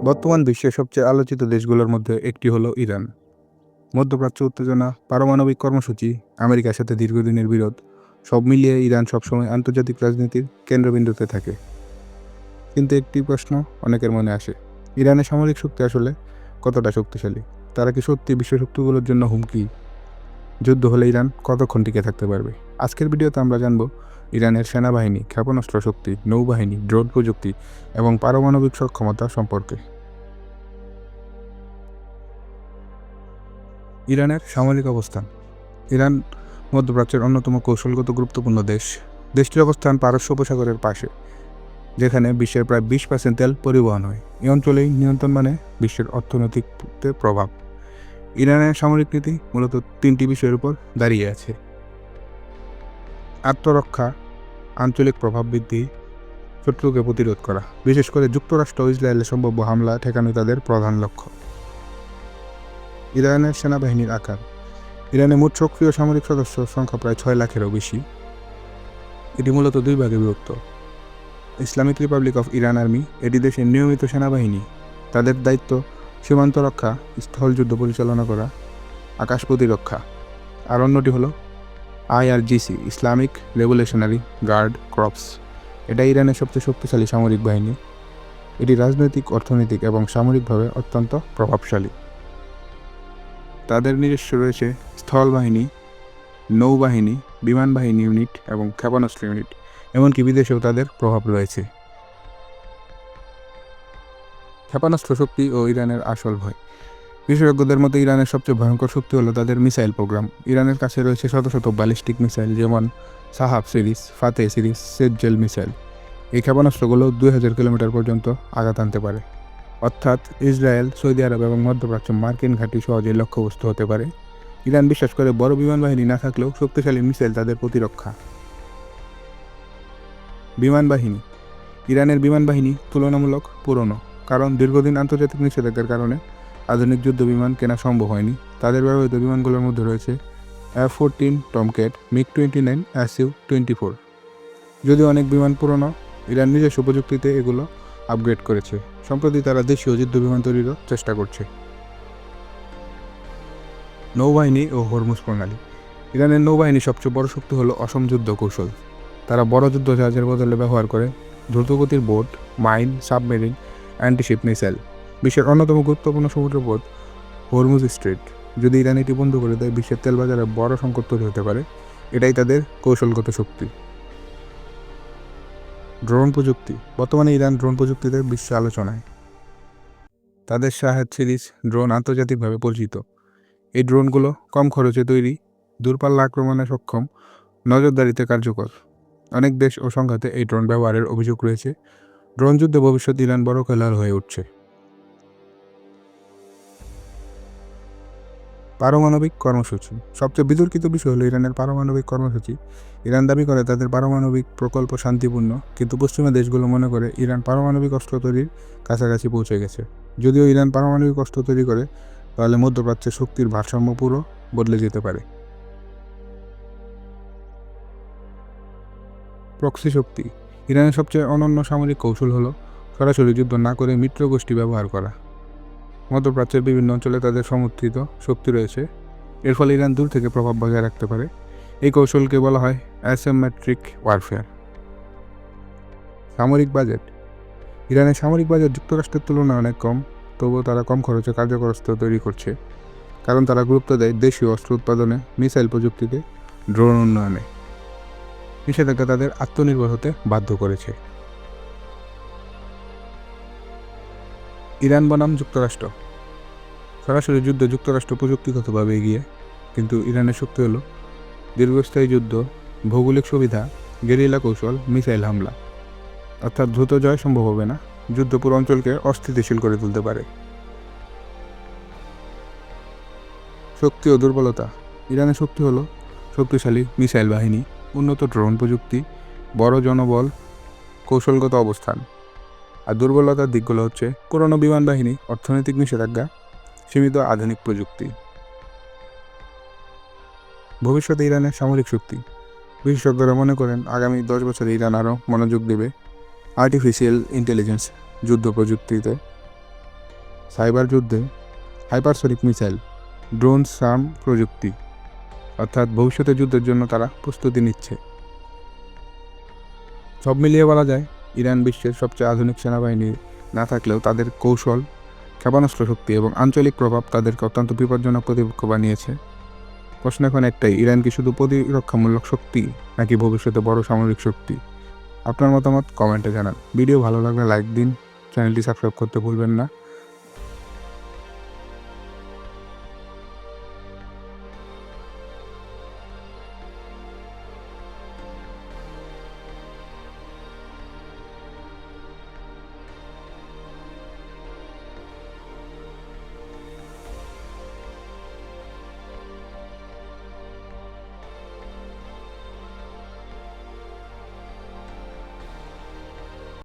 বর্তমান বিশ্বের সবচেয়ে আলোচিত দেশগুলোর মধ্যে একটি হলো ইরান। মধ্যপ্রাচ্য উত্তেজনা, পারমাণবিক কর্মসূচি, আমেরিকার সাথে দীর্ঘদিনের বিরোধ সব মিলিয়ে ইরান সবসময় আন্তর্জাতিক রাজনীতির কেন্দ্রবিন্দুতে থাকে। কিন্তু একটি প্রশ্ন অনেকের মনে আসে, ইরানের সামরিক শক্তি আসলে কতটা শক্তিশালী? তারা কি সত্যি বিশ্ব শক্তিগুলোর জন্য হুমকি? যুদ্ধ হলে ইরান কতক্ষণ টিকে থাকতে পারবে? আজকের ভিডিওতে আমরা জানব ইরানের সেনাবাহিনী, ক্ষেপণাস্ত্র শক্তি, নৌবাহিনী, ড্রোন প্রযুক্তি এবং পারমাণবিক সক্ষমতা সম্পর্কে। ইরানের সামরিক অবস্থান। ইরান মধ্যপ্রাচ্যের অন্যতম কৌশলগত গুরুত্বপূর্ণ দেশ। দেশটির অবস্থান পারস্য উপসাগরের পাশে, যেখানে বিশ্বের প্রায় 20% তেল পরিবহন হয়। এই অঞ্চলেই নিয়ন্ত্রণ মানে বিশ্বের অর্থনৈতিক প্রভাব। ইরানের সামরিক নীতি মূলত 3টি বিষয়ের উপর দাঁড়িয়ে আছে: আত্মরক্ষা, আঞ্চলিক প্রভাব বৃদ্ধি, শত্রুকে প্রতিরোধ করা। বিশেষ করে যুক্তরাষ্ট্র ও ইসরায়েলের সম্ভাব্য হামলা ঠেকানোই তাদের প্রধান লক্ষ্য। ইরানের সেনাবাহিনীর আকার। ইরানে মোট সক্রিয় সামরিক সদস্য সংখ্যা প্রায় 6 লাখেরও বেশি। এটি মূলত 2 ভাগে বিভক্ত: Islamic Republic of Iran army, এটি দেশের নিয়মিত সেনাবাহিনী। তাদের দায়িত্ব সীমান্ত রক্ষা, স্থলযুদ্ধ পরিচালনা করা, আকাশ প্রতিরক্ষা। আর অন্যটি হলো IRGC, Islamic revolutionary guard corps. এটা ইরানের সবচেয়ে শক্তিশালী সামরিক বাহিনী। এটি রাজনৈতিক, অর্থনৈতিক এবং সামরিকভাবে অত্যন্ত প্রভাবশালী। তাদের নিজস্ব রয়েছে স্থলবাহিনী, নৌবাহিনী, বিমান বাহিনী ইউনিট এবং ক্ষেপণাস্ত্র ইউনিট। এমনকি বিদেশেও তাদের প্রভাব রয়েছে। ক্ষেপণাস্ত্র শক্তি ও ইরানের আসল ভয়। বিশেষজ্ঞদের মতে ইরানের সবচেয়ে ভয়ঙ্কর শক্তি হলো তাদের মিসাইল প্রোগ্রাম। ইরানের কাছে রয়েছে শত শত ব্যালিস্টিক মিসাইল, যেমন সাহাব সিরিজ, ফাতে সিরিজ, সেজ্জেল মিসাইল। এই ক্ষেপণাস্ত্রগুলো 2000 কিলোমিটার পর্যন্ত আঘাত আনতে পারে। অর্থাৎ ইসরায়েল, সৌদি আরব এবং মধ্যপ্রাচ্য মার্কিন ঘাঁটি সহজেই লক্ষ্যবস্তু হতে পারে। ইরান বিশ্বাস করে বড় বিমান বাহিনী না থাকলেও শক্তিশালী মিসাইল তাদের প্রতিরক্ষা। বিমান বাহিনী। ইরানের বিমান বাহিনী তুলনামূলক পুরনো, কারণ দীর্ঘদিন আন্তর্জাতিক নিষেধাজ্ঞার কারণে আধুনিক যুদ্ধ বিমান কেনা সম্ভব হয়নি। তাদের ব্যবহৃত বিমানগুলোর মধ্যে রয়েছে F-14 টমক্যাট, MiG-29, Su-24। যদিও অনেক বিমান পুরনো, ইরান নিজস্ব প্রযুক্তিতে এগুলো আপগ্রেড করেছে। সম্প্রতি তারা দেশীয় যুদ্ধ বিমান তৈরিরও চেষ্টা করছে। নৌবাহিনী ও হরমুজ প্রণালী। ইরানের নৌবাহিনীর সবচেয়ে বড় শক্তি হলো অসম যুদ্ধ কৌশল। তারা বড় যুদ্ধ জাহাজের বদলে ব্যবহার করে দ্রুতগতির boat, mine, submarine, antiship missile. বিশ্বের অন্যতম গুরুত্বপূর্ণ সমুদ্রপথ হরমুজ স্ট্রেট। যদি ইরান এটি বন্ধ করে দেয়, বিশ্বের তেল বাজারে বড় সংকট তৈরি হতে পারে। এটাই তাদের কৌশলগত শক্তি। ড্রোন প্রযুক্তি। বর্তমানে ইরান ড্রোন প্রযুক্তিতে বিশ্ব আলোচনায়। তাদের শাহেদ সিরিজ ড্রোন আন্তর্জাতিকভাবে পরিচিত। এই ড্রোনগুলো কম খরচে তৈরি, দূরপাল্লা আক্রমণে সক্ষম, নজরদারিতে কার্যকর। অনেক দেশ ও সংঘাতে এই ড্রোন ব্যবহারের অভিযোগ রয়েছে। ড্রোন যুদ্ধে ভবিষ্যৎ ইরান বড় খেলোয়াড় হয়ে উঠছে। পারমাণবিক কর্মসূচি। সবচেয়ে বিতর্কিত বিষয় হলো ইরানের পারমাণবিক কর্মসূচি। ইরান দাবি করে তাদের পারমাণবিক প্রকল্প শান্তিপূর্ণ, কিন্তু পশ্চিমা দেশগুলো মনে করে ইরান পারমাণবিক অস্ত্র তৈরির কাছাকাছি পৌঁছে গেছে। যদিও ইরান পারমাণবিক অস্ত্র তৈরি করে, তাহলে মধ্যপ্রাচ্যের শক্তির ভারসাম্য পুরো বদলে যেতে পারে। প্রক্সি শক্তি। ইরানের সবচেয়ে অনন্য সামরিক কৌশল হলো সরাসরি যুদ্ধ না করে মিত্র গোষ্ঠী ব্যবহার করা। মধ্যপ্রাচ্যের বিভিন্ন অঞ্চলে তাদের সমর্থিত শক্তি রয়েছে। এর ফলে ইরান দূর থেকে প্রভাব বজায় রাখতে পারে। এই কৌশলকে বলা হয় অ্যাসিমেট্রিক ওয়ারফেয়ার। সামরিক বাজেট। ইরানের সামরিক বাজেট যুক্তরাষ্ট্রের তুলনায় অনেক কম, তবুও তারা কম খরচে কার্যকর অস্ত্র তৈরি করছে, কারণ তারা গুরুত্ব দেয় দেশীয় অস্ত্র উৎপাদনে, মিসাইল প্রযুক্তিতে, ড্রোন উন্নয়নে। নিষেধাজ্ঞা তাদের আত্মনির্ভর হতে বাধ্য করেছে। ইরান বনাম যুক্তরাষ্ট্র। সরাসরি যুদ্ধে যুক্তরাষ্ট্র প্রযুক্তিগতভাবে এগিয়ে, কিন্তু ইরানের শক্তি হলো দীর্ঘস্থায়ী যুদ্ধ, ভৌগোলিক সুবিধা, গেরিলা কৌশল, মিসাইল হামলা। অর্থাৎ দ্রুত জয় সম্ভব হবে না, যুদ্ধ পুরো অঞ্চলকে অস্থিতিশীল করে তুলতে পারে। শক্তি ও দুর্বলতা। ইরানের শক্তি হলো শক্তিশালী মিসাইল বাহিনী, উন্নত ড্রোন প্রযুক্তি, বড় জনবল, কৌশলগত অবস্থান। আর দুর্বলতার দিকগুলো হচ্ছে পুরনো বিমান বাহিনী, অর্থনৈতিক নিষেধাজ্ঞা, সীমিত আধুনিক প্রযুক্তি। ভবিষ্যতে ইরানের সামরিক শক্তি। বিশেষজ্ঞরা মনে করেন আগামী 10 বছরে ইরান আরও মনোযোগ দেবে আর্টিফিশিয়াল ইন্টেলিজেন্স, যুদ্ধ প্রযুক্তিতে, সাইবার যুদ্ধে হাইপারসনিক মিসাইল, ড্রোন, সার্ম প্রযুক্তি, অর্থাৎ ভবিষ্যতের যুদ্ধের জন্য তারা প্রস্তুতি নিচ্ছে। সব মিলিয়ে বলা যায় ইরান বিশ্বের সবচেয়ে আধুনিক সেনাবাহিনী না থাকলেও তাদের কৌশল, ক্ষেপণাস্ত্র শক্তি এবং আঞ্চলিক প্রভাব তাদেরকে অত্যন্ত বিপজ্জনক প্রতিপক্ষ বানিয়েছে। প্রশ্ন এখন একটাই, ইরান কি শুধু প্রতিরক্ষামূলক শক্তি নাকি ভবিষ্যতে বড় সামরিক শক্তি? আপনার মতামত কমেন্টে জানান। ভিডিও ভালো লাগলে লাইক দিন, চ্যানেলটি সাবস্ক্রাইব করতে ভুলবেন না।